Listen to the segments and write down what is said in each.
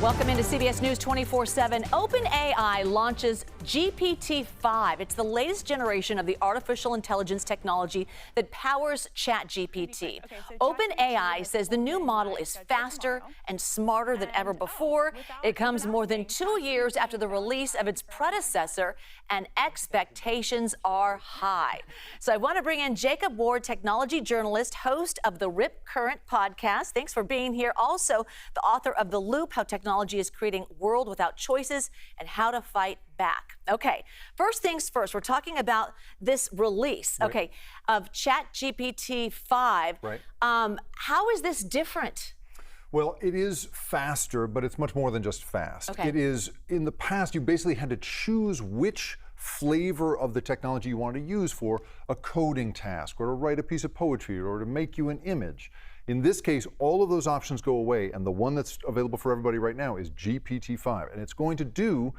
Welcome into CBS News 24/7. OpenAI launches GPT-5. It's the latest generation of the artificial intelligence technology that powers ChatGPT. OpenAI says the new model is faster and smarter than ever before. It comes more than 2 years after the release of its predecessor, and expectations are high. So I want to bring in Jacob Ward, technology journalist, host of the Rip Current podcast. Thanks for being here. Also, the author of The Loop, How Technology is Creating World Without Choices and How to Fight Back. Okay, first things first, we're talking about this release, okay, of ChatGPT-5. Right. How is this different? Well, it is faster, but it's much more than just fast. Okay. It is, in the past, you basically had to choose which flavor of the technology you wanted to use for a coding task, or to write a piece of poetry, or to make you an image. In this case, all of those options go away, and the one that's available for everybody right now is GPT-5, and it's going to do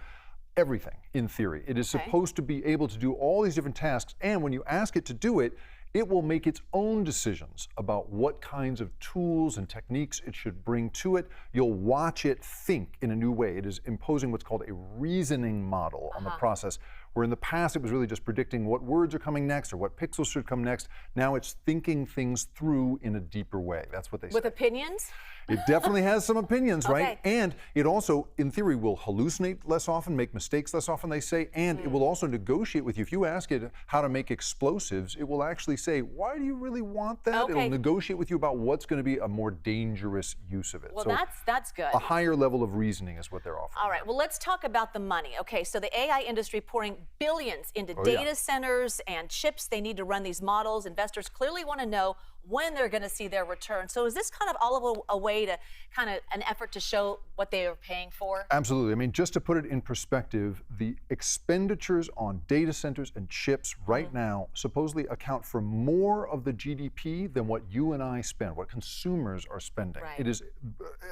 everything, in theory. It is supposed to be able to do all these different tasks, and when you ask it to do it, it will make its own decisions about what kinds of tools and techniques it should bring to it. You'll watch it think in a new way. It is imposing what's called a reasoning model on the process, where in the past it was really just predicting what words are coming next or what pixels should come next. Now it's thinking things through in a deeper way. That's what they say. With opinions? It definitely has some opinions, right? Okay. And it also, in theory, will hallucinate less often, make mistakes less often, they say, and it will also negotiate with you. If you ask it how to make explosives, it will actually say, why do you really want that? It will negotiate with you about what's going to be a more dangerous use of it. Well, so that's good. a higher level of reasoning is what they're offering. All right, well, let's talk about the money. Okay, so the AI industry pouring billions into data centers and chips they need to run these models. Investors clearly want to know when they're going to see their return. So is this kind of all of a way to kind of an effort to show what they are paying for? Absolutely. I mean, just to put it in perspective, the expenditures on data centers and chips right now supposedly account for more of the GDP than what you and I spend, what consumers are spending. Right. It is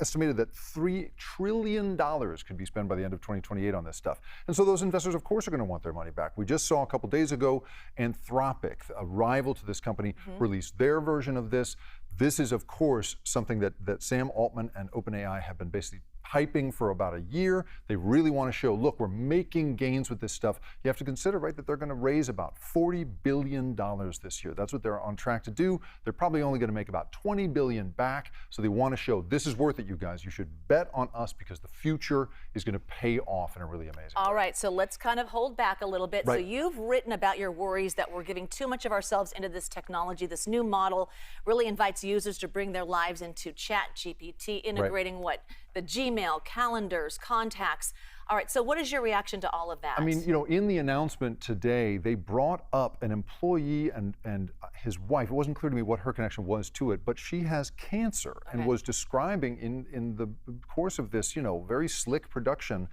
estimated that $3 trillion could be spent by the end of 2028 on this stuff. And so those investors, of course, are going to want their money back. We just saw a couple days ago, Anthropic, a rival to this company, released their version of this. This is, of course, something that Sam Altman and OpenAI have been basically hyping for about a year. They really want to show, look, we're making gains with this stuff. You have to consider, right, that they're going to raise about $40 billion this year. That's what they're on track to do. They're probably only going to make about $20 billion back. So they want to show this is worth it, you guys. You should bet on us because the future is going to pay off in a really amazing way. All right, so let's kind of hold back a little bit. Right. So you've written about your worries that we're giving too much of ourselves into this technology. This new model really invites users to bring their lives into ChatGPT, integrating what? The Gmail, calendars, contacts. All right, so what is your reaction to all of that? I mean, you know, in the announcement today, they brought up an employee and his wife. It wasn't clear to me what her connection was to it, but she has cancer and was describing in the course of this, you know, very slick production,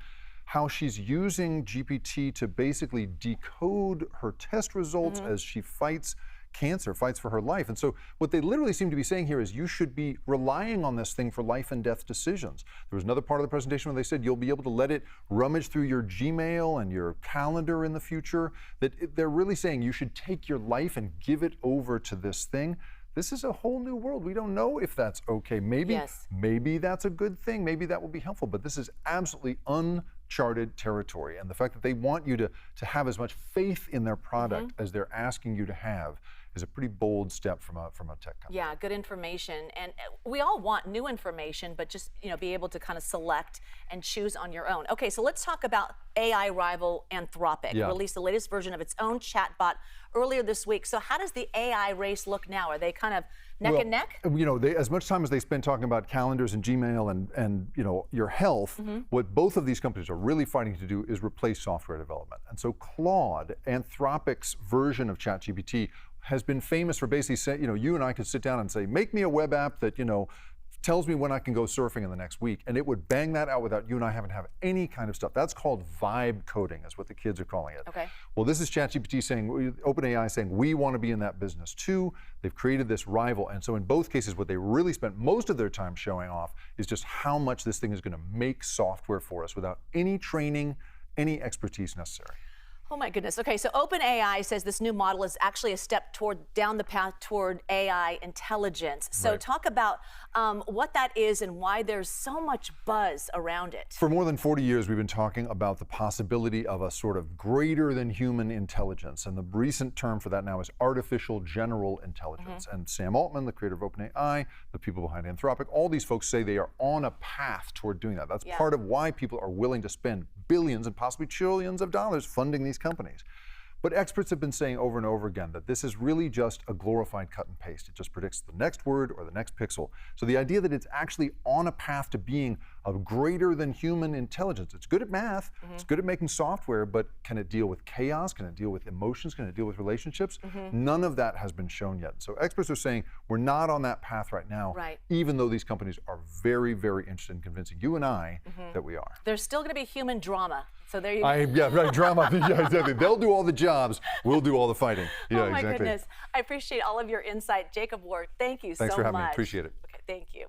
how she's using GPT to basically decode her test results as she fights cancer, fights for her life. And so what they literally seem to be saying here is you should be relying on this thing for life and death decisions. There was another part of the presentation where they said you'll be able to let it rummage through your Gmail and your calendar in the future, that they're really saying you should take your life and give it over to this thing. This is a whole new world. We don't know if that's okay. Maybe that's a good thing. Maybe that will be helpful, but this is absolutely uncharted territory. And the fact that they want you to have as much faith in their product as they're asking you to have is a pretty bold step from a tech company. Yeah, good information. And we all want new information, but just, you know, be able to kind of select and choose on your own. Okay, so let's talk about AI rival Anthropic. Released the latest version of its own chatbot earlier this week. So how does the AI race look now? Are they kind of neck and neck? You know, as much time as they spend talking about calendars and Gmail and you know, your health, what both of these companies are really fighting to do is replace software development. And so Claude, Anthropic's version of ChatGPT, has been famous for basically saying, you know, you and I could sit down and say, make me a web app that, you know, tells me when I can go surfing in the next week, and it would bang that out without you and I having to have any kind of stuff. That's called vibe coding, is what the kids are calling it. Okay. Well, this is ChatGPT saying, OpenAI saying, we want to be in that business too. They've created this rival, and so in both cases, what they really spent most of their time showing off is just how much this thing is going to make software for us without any training, any expertise necessary. Oh my goodness. Okay, so OpenAI says this new model is actually a step down the path toward AI intelligence. So talk about what that is and why there's so much buzz around it. For more than 40 years, we've been talking about the possibility of a sort of greater than human intelligence. And the recent term for that now is artificial general intelligence. And Sam Altman, the creator of OpenAI, the people behind Anthropic, all these folks say they are on a path toward doing that. That's part of why people are willing to spend billions and possibly trillions of dollars funding these companies. But experts have been saying over and over again that this is really just a glorified cut and paste. It just predicts the next word or the next pixel. So the idea that it's actually on a path to being of greater than human intelligence. It's good at math, it's good at making software, but can it deal with chaos? Can it deal with emotions? Can it deal with relationships? None of that has been shown yet. So experts are saying we're not on that path right now, even though these companies are very, very interested in convincing you and I that we are. There's still going to be human drama. So there you go. Yeah, right, drama. Yeah, exactly. They'll do all the jobs. We'll do all the fighting. Yeah, oh my goodness. I appreciate all of your insight. Jacob Ward, thank you so much. Thanks for having me. Appreciate it. Okay, thank you.